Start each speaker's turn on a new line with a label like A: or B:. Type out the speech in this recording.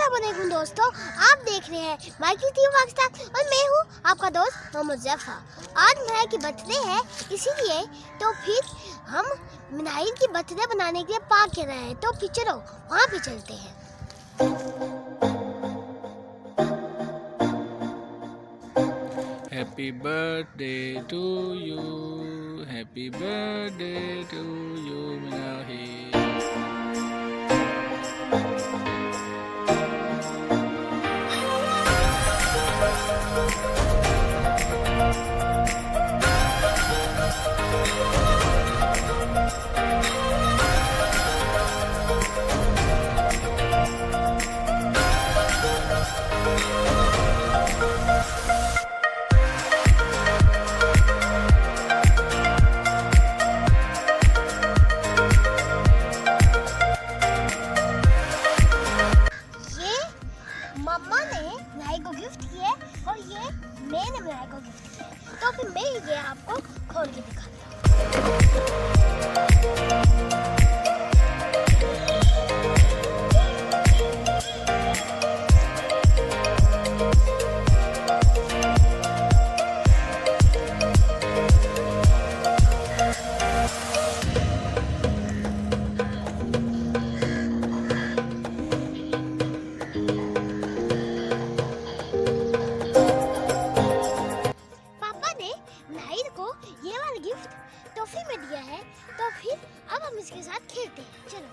A: अस्सलामुअलैकुम दोस्तों, आप देख रहे हैं माइकल टीवी पाकिस्तान और मैं हूँ आपका दोस्त मोहम्मद हुज़ैफा। आज मिनाहिल की बर्थडे है, इसीलिए तो फिर हम मिनाहिल की बर्थडे बनाने के लिए पार्क कर रहे हैं। तो फिर चलो वहाँ पे चलते हैं।
B: Happy birthday to you, happy birthday to you, Minahil.
A: मम्मा ने मिनाहिल को गिफ्ट किया है और ये मैंने मिनाहिल को गिफ्ट किया है। तो फिर मैं ये आपको खोल के दिखाता हूँ। मिनाहिल को ये वाला गिफ्ट टॉफी में दिया है। तो फिर अब हम इसके साथ खेलते हैं। चलो।